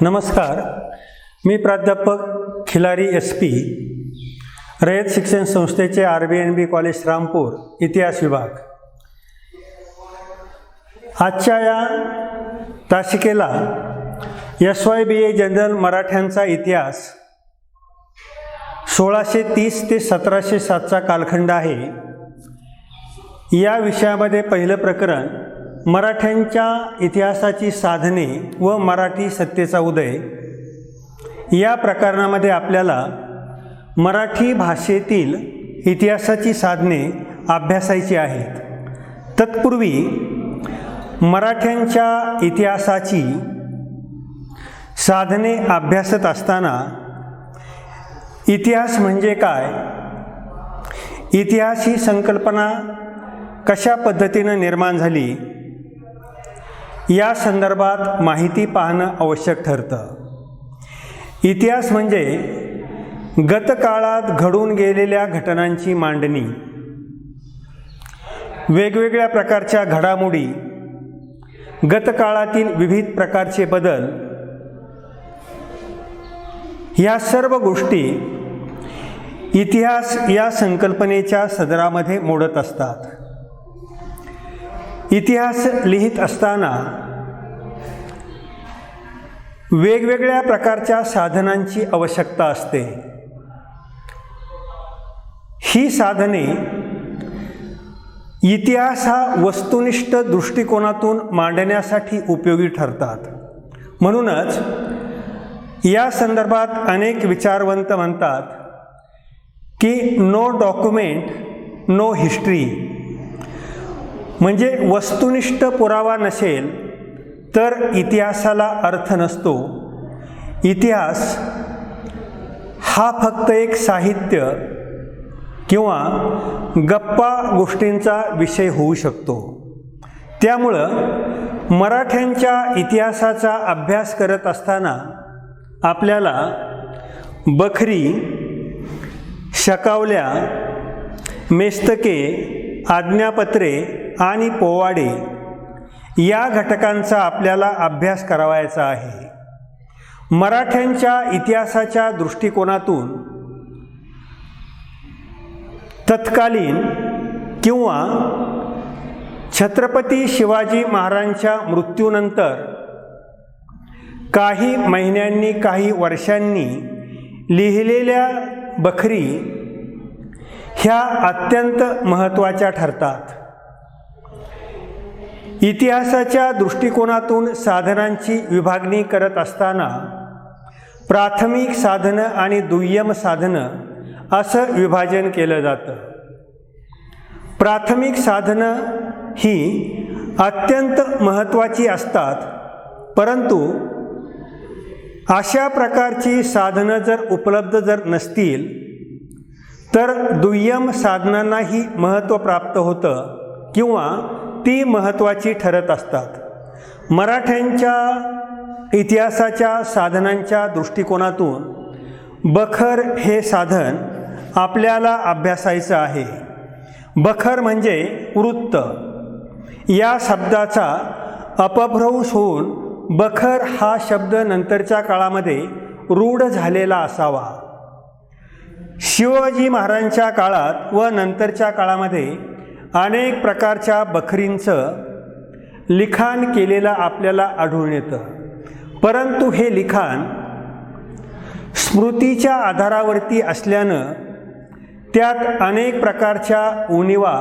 नमस्कार, मी प्राध्यापक खिलारी SP, रयत शिक्षण संस्थेचे RBNB कॉलेज रामपूर, इतिहास विभाग. आजच्या या तासिकेला SYBA जनरल मराठ्यांचा इतिहास 1630 ते 1707चा कालखंड आहे. या विषयामध्ये पहिलं प्रकरण मराठ्यांच्या इतिहासाची साधने व मराठी सत्तेचा उदय. या प्रकरणामध्ये आपल्याला मराठी भाषेतील इतिहासाची साधने अभ्यासायची आहेत. तत्पूर्वी मराठ्यांच्या इतिहासाची साधने अभ्यासत असताना इतिहास म्हणजे काय, इतिहास ही संकल्पना कशा पद्धतीने निर्माण झाली, या संदर्भात माहिती पाहणं आवश्यक ठरतं. इतिहास म्हणजे गतकाळात घडून गेलेल्या घटनांची मांडणी, वेगवेगळ्या प्रकारच्या घडामोडी, गतकाळातील विविध प्रकारचे बदल, ह्या सर्व गोष्टी इतिहास या संकल्पनेच्या सदरामध्ये मोडत असतात. इतिहास लिहित असताना वेगवेगळ्या प्रकारच्या साधनांची आवश्यकता असते. ही साधने इतिहास हा वस्तुनिष्ठ दृष्टिकोनातून मांडण्यासाठी उपयोगी ठरतात. म्हणूनच या संदर्भात अनेक विचारवंत म्हणतात की नो डॉक्युमेंट नो हिस्ट्री, म्हणजे वस्तुनिष्ठ पुरावा नसेल तर इतिहासाला अर्थ नसतो. इतिहास हा फक्त एक साहित्य किंवा गप्पा गोष्टींचा विषय होऊ शकतो. त्यामुळं मराठ्यांच्या इतिहासाचा अभ्यास करत असताना आपल्याला बखरी, शकावल्या, मेस्तके, आज्ञापत्रे आणि पोवाडे या घटकांचा आपल्याला अभ्यास करावायचा आहे. मराठ्यांच्या इतिहासाच्या दृष्टिकोनातून तत्कालीन किंवा छत्रपती शिवाजी महाराजांच्या मृत्यूनंतर काही महिन्यांनी, काही वर्षांनी लिहिलेल्या बखरी ह्या अत्यंत महत्त्वाच्या ठरतात. इतिहासाच्या दृष्टिकोनातून साधनांची विभागणी करत असताना प्राथमिक साधनं आणि दुय्यम साधनं असं विभाजन केलं जातं. प्राथमिक साधनं ही अत्यंत महत्त्वाची असतात, परंतु अशा प्रकारची साधनं जर उपलब्ध नसतील तर दुय्यम साधनांनाही महत्त्व प्राप्त होतं किंवा ती महत्त्वाची ठरत असतात. मराठ्यांच्या इतिहासाच्या साधनांच्या दृष्टिकोनातून बखर हे साधन आपल्याला अभ्यासायचं आहे. बखर म्हणजे वृत्त. या शब्दाचा अपभ्रंश होऊन बखर हा शब्द नंतरच्या काळामध्ये रूढ झालेला असावा. शिवाजी महाराजांच्या काळात व नंतरच्या काळामध्ये अनेक प्रकारच्या बखरींचं लिखाण केलेलं आपल्याला आढळून येतं, परंतु हे लिखाण स्मृतीच्या आधारावरती असल्यानं त्यात अनेक प्रकारच्या उणिवा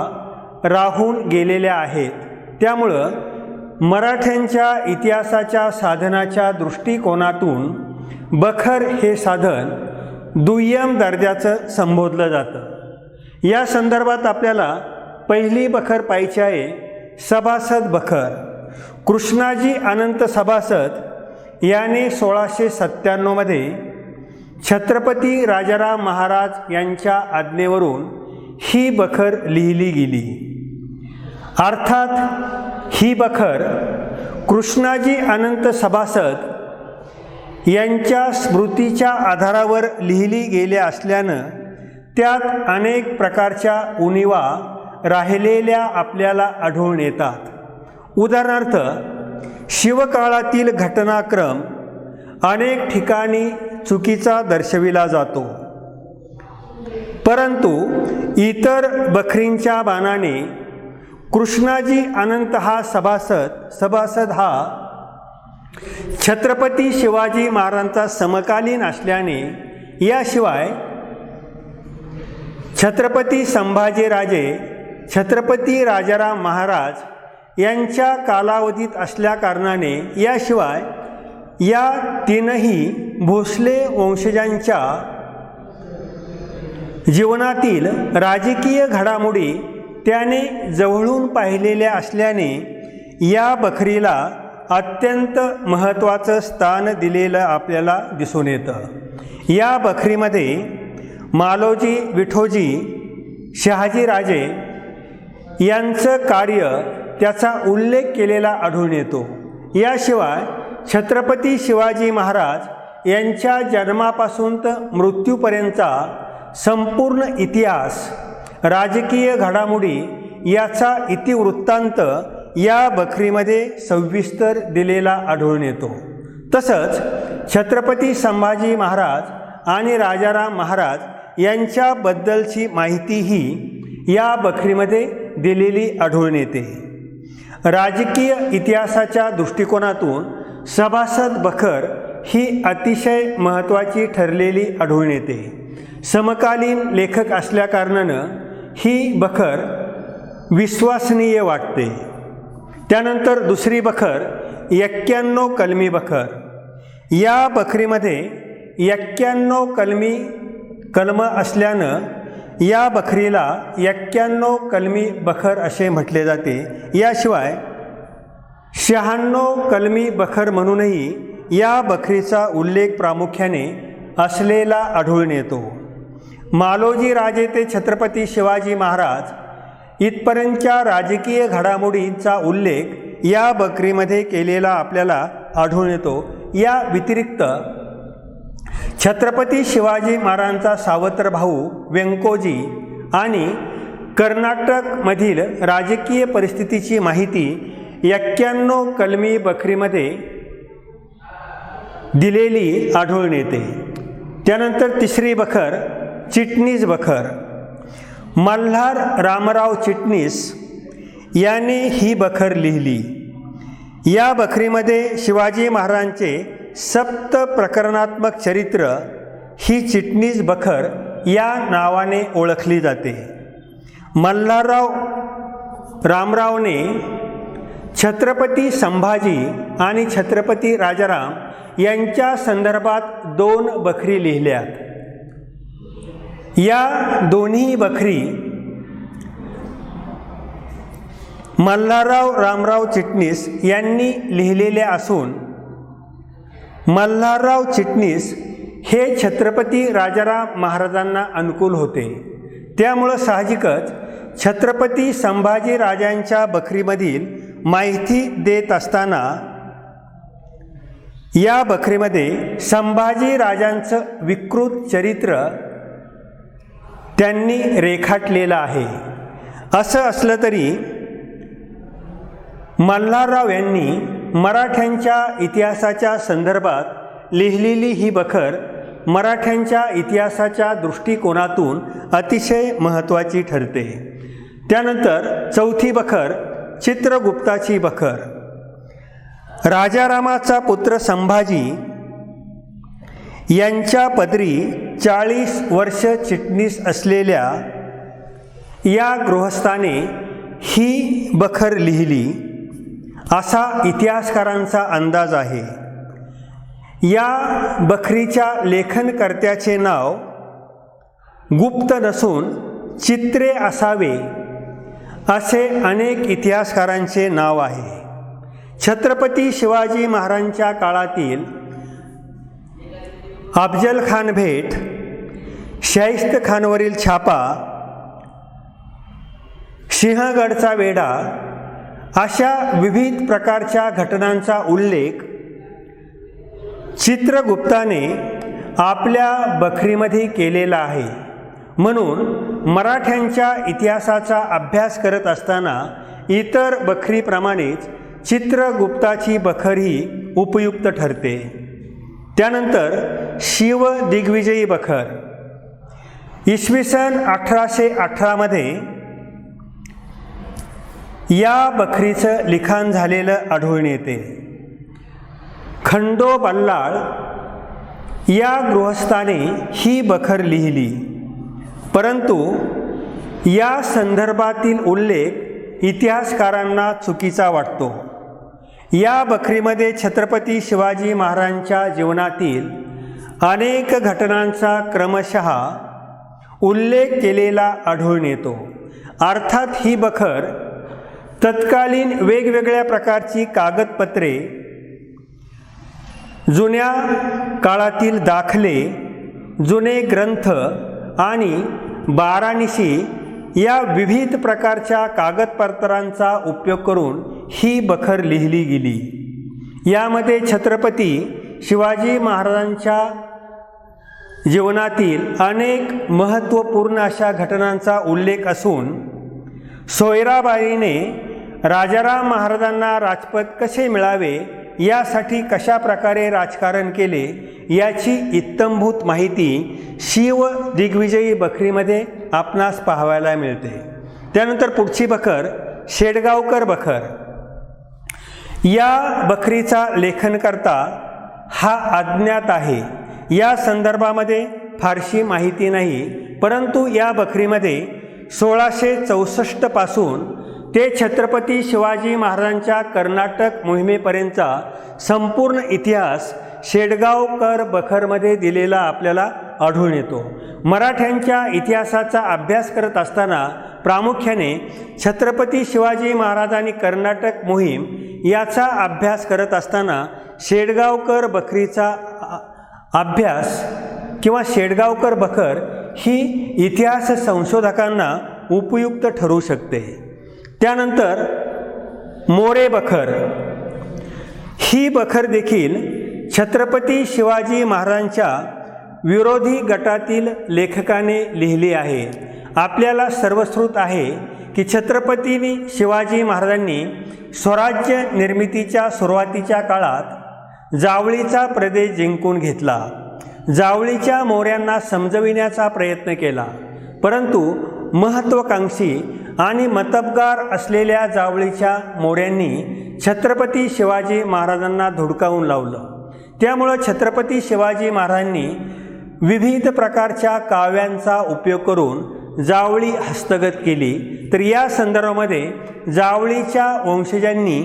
राहून गेलेल्या आहेत. त्यामुळं मराठ्यांच्या इतिहासाच्या साधनाच्या दृष्टिकोनातून बखर हे साधन दुय्यम दर्जाचं संबोधलं जातं. या संदर्भात आपल्याला पहिली बखर पाहिजे आहे, सभासद बखर. कृष्णाजी अनंत सभासद याने 1697 छत्रपती राजाराम महाराज यांच्या आज्ञेवरून ही बखर लिहिली गेली. अर्थात ही बखर कृष्णाजी अनंत सभासद यांच्या स्मृतीच्या आधारावर लिहिली गेल्या असल्यानं त्यात अनेक प्रकारच्या उणिवा राहिलेल्या आपल्याला आढळून येतात. उदाहरणार्थ शिवकाळातील घटनाक्रम अनेक ठिकाणी चुकीचा दर्शविला जातो, परंतु इतर बखरींच्या बाणाने कृष्णाजी अनंत हा सभासद हा छत्रपती शिवाजी महाराजांचा समकालीन असल्याने, याशिवाय छत्रपती संभाजीराजे, छत्रपती राजाराम महाराज यांच्या कालावधीत असल्याकारणाने, याशिवाय या तीनही भोसले वंशजांच्या जीवनातील राजकीय घडामोडी त्याने जवळून पाहिलेल्या असल्याने या बखरीला अत्यंत महत्त्वाचं स्थान दिलेलं आपल्याला दिसून येतं. या बखरीमध्ये मालोजी, विठोजी, शहाजीराजे यांचं कार्य त्याचा उल्लेख केलेला आढळून येतो. याशिवाय छत्रपती शिवाजी महाराज यांच्या जन्मापासून तर मृत्यूपर्यंतचा संपूर्ण इतिहास, राजकीय घडामोडी याचा इतिवृत्तांत या बखरीमध्ये सविस्तर दिलेला आढळून येतो. तसंच छत्रपती संभाजी महाराज आणि राजाराम महाराज यांच्याबद्दलची माहितीही या बखरीमध्ये दिलेली आढळून येते. राजकीय इतिहासाच्या दृष्टिकोनातून सभासद बखर ही अतिशय महत्त्वाची ठरलेली आढळून येते. समकालीन लेखक असल्याकारणानं ही बखर विश्वसनीय वाटते. त्यानंतर दुसरी बखर 91 कलमी बखर. या बखरीमध्ये 91 कलम असल्यानं या बखरीला 91 कलमी बखर असे म्हटले जाते. याशिवाय 96 कलमी बखर म्हणूनही या बखरीचा उल्लेख प्रामुख्याने असलेला आढळून येतो. मालोजी राजे ते छत्रपती शिवाजी महाराज इथपर्यंतच्या राजकीय घडामोडींचा उल्लेख या बखरीमध्ये केलेला आपल्याला आढळून येतो. या व्यतिरिक्त छत्रपती शिवाजी महाराजांचा सावत्र भाऊ व्यंकोजी आणि कर्नाटकमधील राजकीय परिस्थितीची माहिती 91 कलमी बखरीमध्ये दिलेली आढळून येते. त्यानंतर तिसरी बखर चिटणीस बखर. मल्हार रामराव चिटणीस यांनी ही बखर लिहिली. या बखरीमध्ये शिवाजी महाराजांचे सप्त प्रकरणात्मक चरित्र ही चिटणीस बखर या नावाने ओळखली जाते. मल्हारराव रामरावने छत्रपती संभाजी आणि छत्रपती राजाराम यांच्या संदर्भात 2 बखरी लिहिल्यात. या दोन्ही बखरी मल्हारराव रामराव चिटणीस यांनी लिहिलेल्या असून मल्हारराव चिटणीस हे छत्रपती राजाराम महाराजांना अनुकूल होते. त्यामुळं साहजिकच छत्रपती संभाजी राजांच्या बखरीमधील माहिती देत असताना या बखरीमध्ये संभाजी राजांचं विकृत चरित्र त्यांनी रेखाटलेलं आहे. असं असलं तरी मल्हारराव यांनी मराठ्यांच्या इतिहासाच्या संदर्भात लिहिलेली ही बखर मराठ्यांच्या इतिहासाच्या दृष्टिकोनातून अतिशय महत्त्वाची ठरते. त्यानंतर चौथी बखर चित्रगुप्ताची बखर. राजारामाचा पुत्र संभाजी यांच्या पदरी 40 वर्ष चिटणीस असलेल्या या गृहस्थाने ही बखर लिहिली असा इतिहासकारांचा अंदाज आहे. या बखरीच्या लेखनकर्त्याचे नाव गुप्त नसून चित्रे असावे असे अनेक इतिहासकारांचे नाव आहे. छत्रपती शिवाजी महाराजांच्या काळातील अफजल खान भेट, शाहिस्त खानवरील छापा, सिंहगडचा वेढा अशा विविध प्रकारच्या घटनांचा उल्लेख चित्रगुप्ताने आपल्या बखरीमध्ये केलेला आहे. म्हणून मराठ्यांच्या इतिहासाचा अभ्यास करत असताना इतर बखरीप्रमाणेच चित्रगुप्ताची बखर ही उपयुक्त ठरते. त्यानंतर शिव दिग्विजयी बखर इसवी सन 1818 या बखरीचं लिखाण झालेलं आढळून येते. खंडो बल्लाळ या गृहस्थाने ही बखर लिहिली, परंतु या संदर्भातील उल्लेख इतिहासकारांना चुकीचा वाटतो. या बखरीमध्ये छत्रपती शिवाजी महाराजांच्या जीवनातील अनेक घटनांचा क्रमशः उल्लेख केलेला आढळून येतो. अर्थात ही बखर तत्कालीन वेगवेगळ्या प्रकारची कागदपत्रे, जुन्या काळातील दाखले, जुने ग्रंथ आणि बारानिशी या विविध प्रकारच्या कागदपत्रांचा उपयोग करून ही बखर लिहिली गेली. यामध्ये छत्रपती शिवाजी महाराजांच्या जीवनातील अनेक महत्त्वपूर्ण अशा घटनांचा उल्लेख असून सोयराबाईने राजाराम महाराजांना राजपद कसे मिळावे यासाठी कशा प्रकारे राजकारण केले याची इत्थंभूत माहिती शिव दिग्विजयी बखरीमध्ये आपणास पाहायला मिळते. त्यानंतर पुढची बखर शेडगावकर बखर. या बखरीचा लेखनकर्ता हा अज्ञात आहे. या संदर्भामध्ये फारशी माहिती नाही, परंतु या बखरीमध्ये 1664 पासून ते छत्रपती शिवाजी महाराजांच्या कर्नाटक मोहिमेपर्यंतचा संपूर्ण इतिहास शेडगावकर बखरमध्ये दिलेला आपल्याला आढळून येतो. मराठ्यांच्या इतिहासाचा अभ्यास करत असताना प्रामुख्याने छत्रपती शिवाजी महाराजांनी कर्नाटक मोहीम याचा अभ्यास करत असताना शेडगावकर बखरीचा अभ्यास किंवा शेडगावकर बखर ही इतिहास संशोधकांना उपयुक्त ठरू शकते. त्यानंतर मोरे बखर. ही बखर देखील छत्रपती शिवाजी महाराजांच्या विरोधी गटातील लेखकाने लिहिली आहे. आपल्याला सर्वश्रुत आहे की छत्रपती शिवाजी महाराजांनी स्वराज्य निर्मितीच्या सुरुवातीच्या काळात जावळीचा प्रदेश जिंकून घेतला. जावळीच्या मोऱ्यांना समजविण्याचा प्रयत्न केला, परंतु महत्त्वाकांक्षी आणि मतबगार असलेल्या जावळीच्या मोऱ्यांनी छत्रपती शिवाजी महाराजांना धुडकावून लावलं. त्यामुळं छत्रपती शिवाजी महाराजांनी विविध प्रकारच्या काव्यांचा उपयोग करून जावळी हस्तगत केली. तर या संदर्भामध्ये जावळीच्या वंशजांनी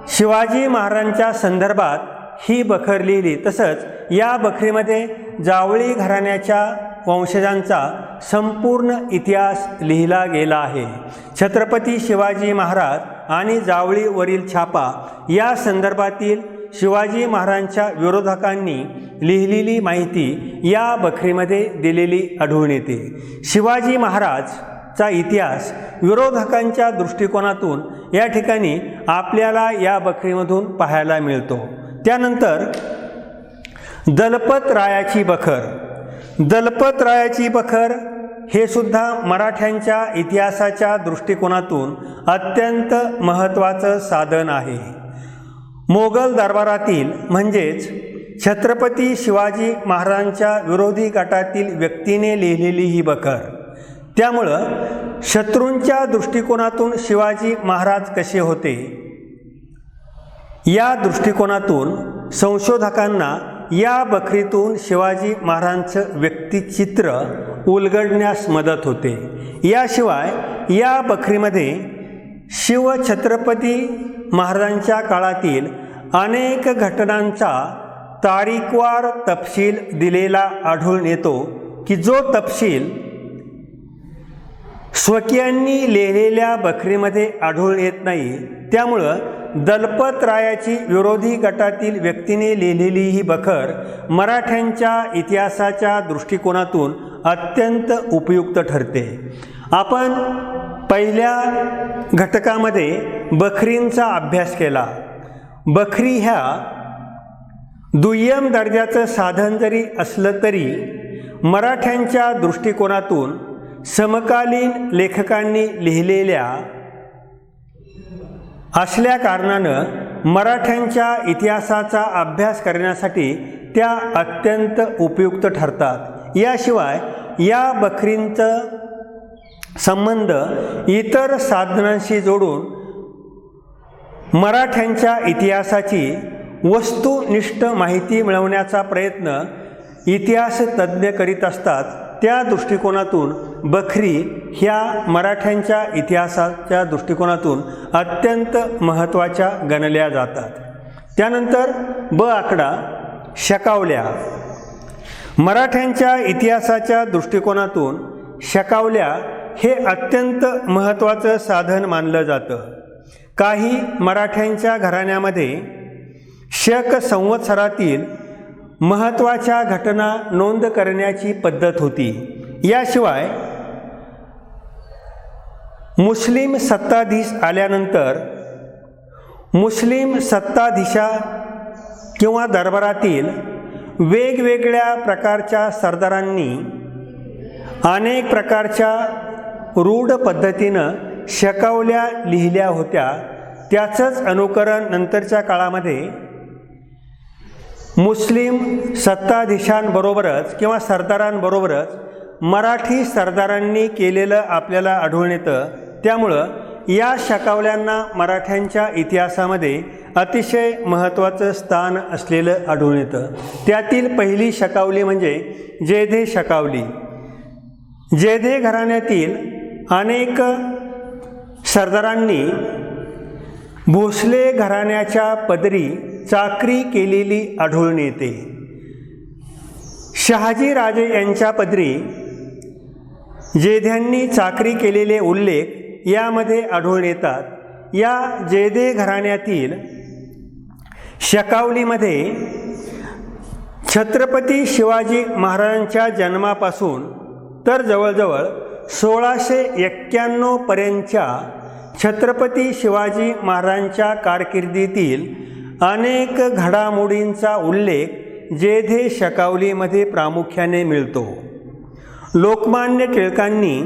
शिवाजी महाराजांच्या संदर्भात ही बखर लिहिली. तसंच या बखरीमध्ये जावळी घराण्याच्या वंशजांचा संपूर्ण इतिहास लिहिला गेला आहे. छत्रपती शिवाजी महाराज आणि जावळीवरील छापा या संदर्भातील शिवाजी महाराजांच्या विरोधकांनी लिहिलेली माहिती या बखरीमध्ये दिलेली आढळून येते. शिवाजी महाराजचा इतिहास विरोधकांच्या दृष्टिकोनातून या ठिकाणी आपल्याला या बखरीमधून पाहायला मिळतो. त्यानंतर दलपतरायाची बखर. दलपतरायाची बखर हे सुद्धा मराठ्यांच्या इतिहासाच्या दृष्टिकोनातून अत्यंत महत्त्वाचं साधन आहे. मोगल दरबारातील म्हणजेच छत्रपती शिवाजी महाराजांच्या विरोधी गटातील व्यक्तीने लिहिलेली ही बखर. त्यामुळं शत्रूंच्या दृष्टिकोनातून शिवाजी महाराज कसे होते या दृष्टिकोनातून संशोधकांना या बखरीतून शिवाजी महाराजांचं व्यक्तिचित्र उलगडण्यास मदत होते. याशिवाय या बखरीमध्ये शिवछत्रपती महाराजांच्या काळातील अनेक घटनांचा तारीखवार तपशील दिलेला आढळून येतो की जो तपशील स्वकीयांनी लिहिलेल्या बखरीमध्ये आढळून येत नाही. त्यामुळं दलपतरायाची विरोधी गटातील व्यक्तीने लिहिलेली ही बखर मराठ्यांच्या इतिहासाच्या दृष्टिकोनातून अत्यंत उपयुक्त ठरते. आपण पहिल्या घटकामध्ये बखरींचा अभ्यास केला. बखरी ह्या दुय्यम दर्जाचं साधन जरी असलं तरी मराठ्यांच्या दृष्टिकोनातून समकालीन लेखकांनी लिहिलेल्या असल्या कारणानं मराठ्यांच्या इतिहासाचा अभ्यास करण्यासाठी त्या अत्यंत उपयुक्त ठरतात. याशिवाय या बखरींचं संबंध इतर साधनांशी जोडून मराठ्यांच्या इतिहासाची वस्तुनिष्ठ माहिती मिळवण्याचा प्रयत्न इतिहास तज्ज्ञ करीत असतात. त्या दृष्टिकोनातून बखरी ह्या मराठ्यांच्या इतिहासाच्या दृष्टिकोनातून अत्यंत महत्त्वाच्या गणल्या जातात. त्यानंतर ब आकडा शकावल्या. मराठ्यांच्या इतिहासाच्या दृष्टिकोनातून शकावल्या हे अत्यंत महत्त्वाचं साधन मानलं जातं. काही मराठ्यांच्या घराण्यामध्ये शक संवत्सरातील महत्त्वाच्या घटना नोंद करण्याची पद्धत होती. याशिवाय मुस्लिम सत्ताधीश आल्यानंतर मुस्लिम सत्ताधीशा किंवा दरबारातील वेगवेगळ्या प्रकारच्या सरदारांनी अनेक प्रकारच्या रूढ पद्धतीनं शकावल्या लिहिल्या होत्या. त्याचंच अनुकरण नंतरच्या काळामध्ये मुस्लिम सत्ताधीशांबरोबरच किंवा सरदारांबरोबरच मराठी सरदारांनी केलेलं आपल्याला आढळून येतं. त्यामुळं या शकावल्यांना मराठ्यांच्या इतिहासामध्ये अतिशय महत्त्वाचं स्थान असलेलं आढळून येतं. त्यातील पहिली शकावली म्हणजे जेधे शकावली. जेधे घराण्यातील अनेक सरदारांनी भोसले घराण्याच्या पदरी चाकरी केलेली आढळून येते. शहाजी राजे यांच्या पदरी जेध्यांनी चाकरी केलेले उल्लेख यामध्ये आढळून येतात. या जेधे घराण्यातील शकावलीमध्ये छत्रपती शिवाजी महाराजांच्या जन्मापासून तर जवळजवळ 1691 पर्यंतच्या छत्रपती शिवाजी महाराजांच्या कारकिर्दीतील अनेक घडामोडींचा उल्लेख जेधे शकावलीमध्ये प्रामुख्याने मिळतो. लोकमान्य टिळकांनी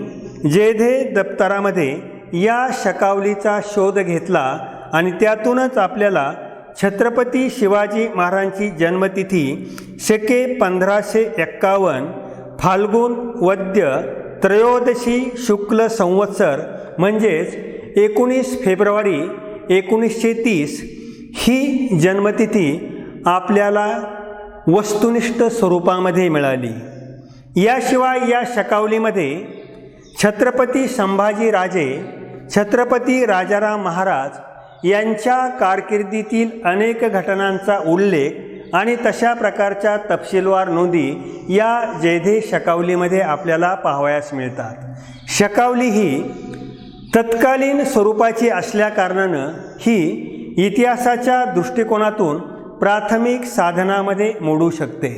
जेधे दप्तरामध्ये या शकावलीचा शोध घेतला आणि त्यातूनच आपल्याला छत्रपती शिवाजी महाराजांची जन्मतिथी शके 1551 फाल्गुन वद्य त्रयोदशी शुक्ल संवत्सर म्हणजेच 19 फेब्रुवारी 1930 ही जन्मतिथी आपल्याला वस्तुनिष्ठ स्वरूपामध्ये मिळाली. याशिवाय या शकावलीमध्ये छत्रपती संभाजीराजे, छत्रपती राजाराम महाराज यांच्या कारकिर्दीतील अनेक घटनांचा उल्लेख आणि तशा प्रकारच्या तपशीलवार नोंदी या जेधे शकावलीमध्ये आपल्याला पाहावयास मिळतात. शकावली ही तत्कालीन स्वरूपाची असल्याकारणानं ही इतिहासाच्या दृष्टिकोनातून प्राथमिक साधनामध्ये मोडू शकते.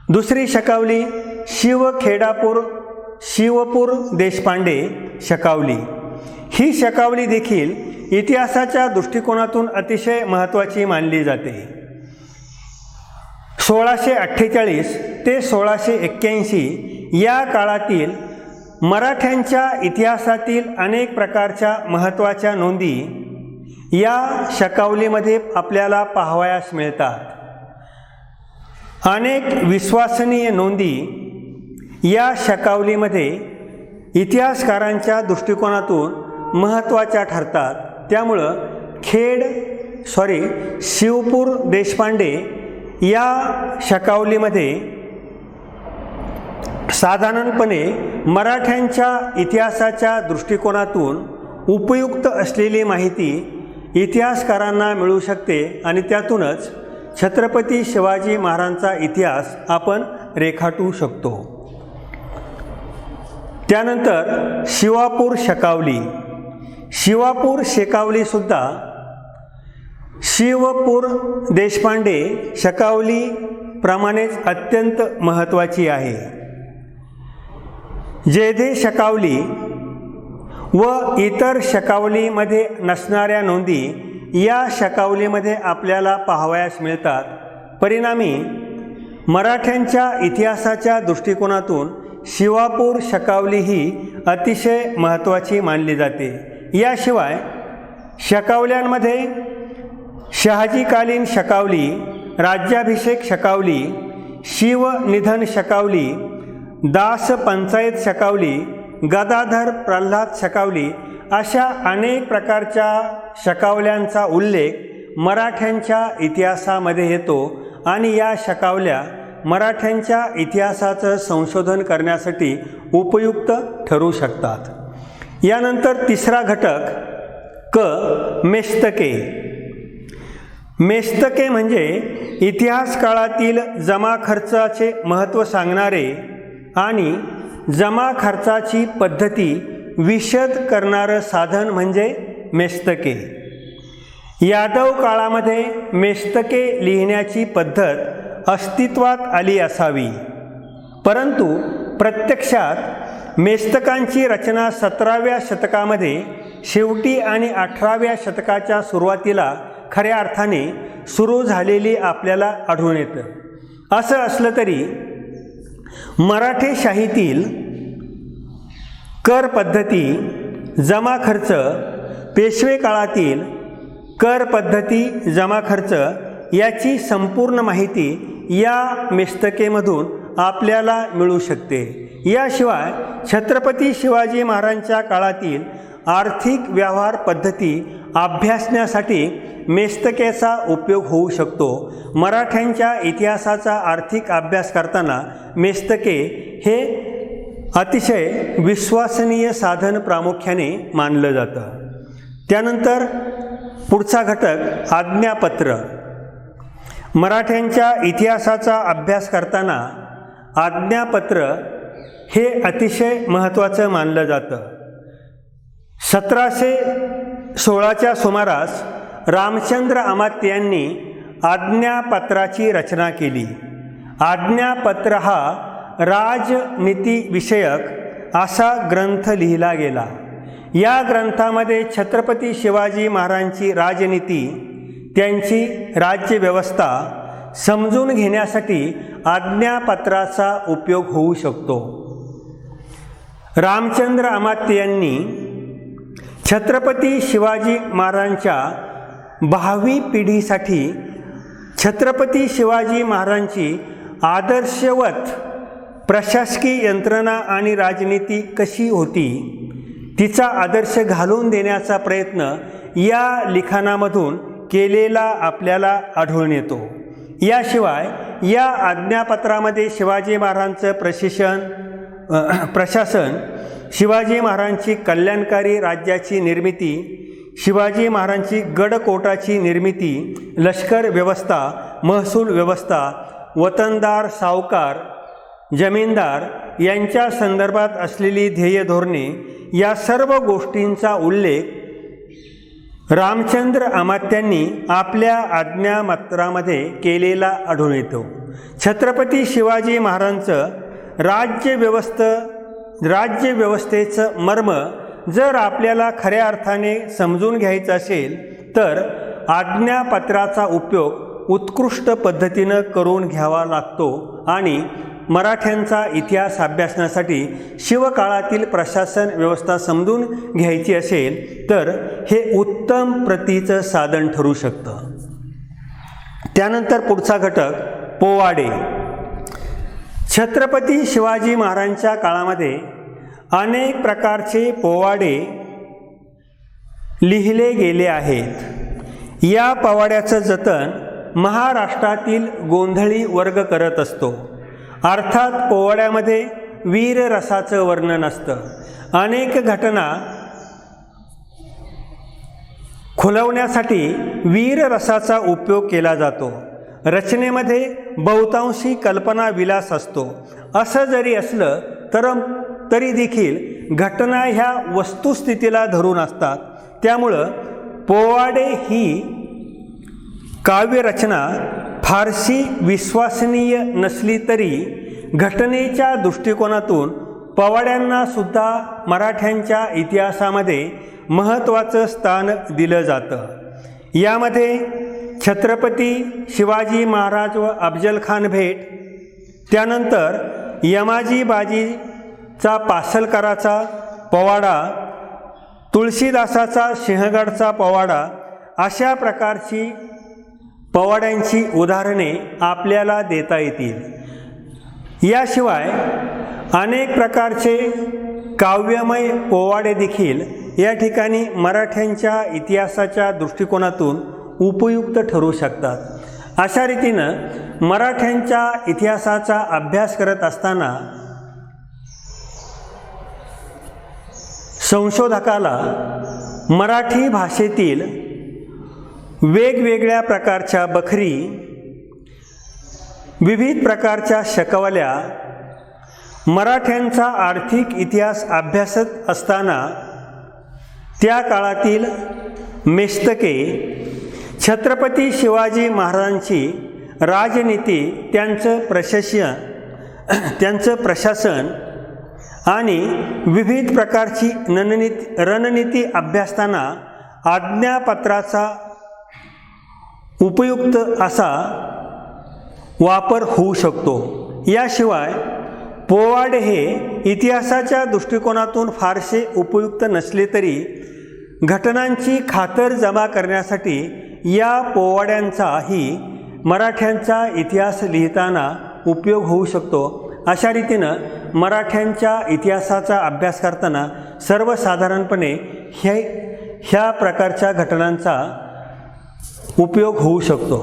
दुसरी शकावली शिवपूर देशपांडे शकावली. ही शकावली देखील इतिहासाच्या दृष्टिकोनातून अतिशय महत्त्वाची मानली जाते. 1648 ते 1681 या काळातील मराठ्यांच्या इतिहासातील अनेक प्रकारच्या महत्त्वाच्या नोंदी या शकावलीमध्ये आपल्याला पाहावयास मिळतात. अनेक विश्वसनीय नोंदी या शकावलीमध्ये इतिहासकारांच्या दृष्टिकोनातून महत्त्वाच्या ठरतात. त्यामुळं शिवपूर देशपांडे या शकावलीमध्ये साधारणपणे मराठ्यांच्या इतिहासाच्या दृष्टिकोनातून उपयुक्त असलेली माहिती इतिहासकारांना मिळू शकते आणि त्यातूनच छत्रपती शिवाजी महाराजांचा इतिहास आपण रेखाटू शकतो. त्यानंतर शिवापूर शकावली. शिवापूर शकावलीसुद्धा शिवपूर देशपांडे शकावलीप्रमाणेच अत्यंत महत्त्वाची आहे. जेधे शकावली व इतर शकावलीमध्ये नसणाऱ्या नोंदी या शकावलीमध्ये आपल्याला पाहावयास मिळतात. परिणामी मराठ्यांच्या इतिहासाच्या दृष्टिकोनातून शिवापूर शकावली ही अतिशय महत्त्वाची मानली जाते. याशिवाय शकावल्यांमध्ये शहाजीकालीन शकावली राज्याभिषेक शकावली, शिवनिधन शकावली, दास पंचायत शकावली, गदाधर प्रल्हाद शकावली अशा अनेक प्रकारच्या शकावल्यांचा उल्लेख मराठ्यांच्या इतिहासामध्ये येतो आणि या शकावल्या मराठ्यांच्या इतिहासाचं संशोधन करण्यासाठी उपयुक्त ठरू शकतात। यानंतर तिसरा घटक क मेस्तके। मेस्तके म्हणजे इतिहास काळातील जमा खर्चाचे महत्त्व सांगणारे आणि जमा खर्चाची पद्धती विशद करणारं साधन म्हणजे मेस्तके। यादव काळामध्ये मेस्तके लिहिण्याची पद्धत अस्तित्वात आली असावी, परंतु प्रत्यक्षात मेस्तकांची रचना 17व्या शतकामध्ये शेवटी आणि 18व्या शतकाच्या सुरुवातीला खऱ्या अर्थाने सुरू झालेली आपल्याला आढळून येतं। असं असलं तरी मराठेशाहीतील कर पद्धती, जमा खर्च, पेशवे काळातील कर पद्धती, जमा खर्च याची संपूर्ण माहिती या मेस्तकेमधून आपल्याला मिळू शकते। याशिवाय छत्रपती शिवाजी महाराजांच्या काळातील आर्थिक व्यवहार पद्धती अभ्यासण्यासाठी मेस्तकेचा उपयोग होऊ शकतो। मराठ्यांच्या इतिहासाचा आर्थिक अभ्यास करताना मेस्तके हे अतिशय विश्वसनीय साधन प्रामुख्याने मानलं जातं। त्यानंतर पुढचा घटक आज्ञापत्र। मराठ्यांच्या इतिहासाचा अभ्यास करताना आज्ञापत्र हे अतिशय महत्त्वाचं मानलं जातं। 1716च्या सुमारास रामचंद्र अमात्य यांनी आज्ञापत्राची रचना केली। आज्ञापत्र हा राजनीतिविषयक असा ग्रंथ लिहिला गेला। या ग्रंथामध्ये छत्रपती शिवाजी महाराजांची राजनीती, त्यांची राज्यव्यवस्था समजून घेण्यासाठी आज्ञापत्राचा उपयोग होऊ शकतो। रामचंद्र अमात्य यांनी छत्रपती शिवाजी महाराजांच्या भावी पिढीसाठी छत्रपती शिवाजी महाराजांची आदर्शवत प्रशासकीय यंत्रणा आणि राजनीती कशी होती तिचा आदर्श घालून देण्याचा प्रयत्न या लिखाणामधून केलेला आपल्याला आढळून येतो। याशिवाय या आज्ञापत्रामध्ये शिवाजी महाराजांचं प्रशासन, शिवाजी महाराजांची कल्याणकारी राज्याची निर्मिती, शिवाजी महाराजांची गडकोटाची निर्मिती, लष्कर व्यवस्था, महसूल व्यवस्था, वतनदार, सावकार, जमीनदार यांच्या संदर्भात असलेली ध्येय धोरणे या सर्व गोष्टींचा उल्लेख रामचंद्र अमात्यांनी आपल्या आज्ञापत्रामध्ये केलेला आढळून येतो। छत्रपती शिवाजी महाराजांचं राज्यव्यवस्थेचं मर्म जर आपल्याला खऱ्या अर्थाने समजून घ्यायचं असेल तर आज्ञापत्राचा उपयोग उत्कृष्ट पद्धतीनं करून घ्यावा लागतो आणि मराठ्यांचा इतिहास अभ्यासण्यासाठी शिवकाळातील प्रशासन व्यवस्था समजून घ्यायची असेल तर हे उत्तम प्रतीचं साधन ठरू शकतं। त्यानंतर पुढचा घटक पोवाडे। छत्रपती शिवाजी महाराजांच्या काळामध्ये अनेक प्रकारचे पोवाडे लिहिले गेले आहेत। या पोवाड्याचं जतन महाराष्ट्रातील गोंधळी वर्ग करत असतो। अर्थात पोवाड्यामध्ये वीररसाचं वर्णन असतं। अनेक घटना खुलवण्यासाठी वीररसाचा उपयोग केला जातो। रचनेमध्ये बहुतांशी कल्पना विलास असतो। असं जरी असलं तरी देखील घटना ह्या वस्तुस्थितीला धरून असतात। त्यामुळं पोवाडे ही काव्यरचना फारशी विश्वसनीय नसली तरी घटनेच्या दृष्टिकोनातून पोवाड्यांना सुद्धा मराठ्यांच्या इतिहासामध्ये महत्त्वाचं स्थान दिलं जातं। यामध्ये छत्रपती शिवाजी महाराज व अफजलखान भेट, त्यानंतर यमाजी बाजीचा पासलकराचा पोवाडा, तुळशीदासाचा सिंहगडचा पोवाडा अशा प्रकारची पोवाड्यांची उदाहरणे आपल्याला देता येतील। याशिवाय अनेक प्रकारचे काव्यमय पोवाडे देखील या ठिकाणी मराठ्यांच्या इतिहासाच्या दृष्टिकोनातून उपयुक्त ठरू शकतात। अशा रीतीनं मराठ्यांच्या इतिहासाचा अभ्यास करत असताना संशोधकाला मराठी भाषेतील वेगवेगळ्या प्रकारच्या बखरी, विविध प्रकारच्या शकवल्या, मराठ्यांचा आर्थिक इतिहास अभ्यासत असताना त्या काळातील मेस्तके, छत्रपती शिवाजी महाराजांची राजनीती, त्यांचं प्रशासन आणि विविध प्रकारची रणनीती अभ्यासताना आज्ञापत्राचा उपयुक्त असा वापर होऊ शकतो। याशिवाय पोवाडे हे इतिहासाच्या दृष्टिकोनातून फारसे उपयुक्त नसले तरी घटनांची खातरजमा करण्यासाठी या पोवाड्यांचाही मराठ्यांचा इतिहास लिहिताना उपयोग होऊ शकतो। अशा रीतीनं मराठ्यांच्या इतिहासाचा अभ्यास करताना सर्वसाधारणपणे ह्या प्रकारच्या घटनांचा उपयोग होऊ शकतो।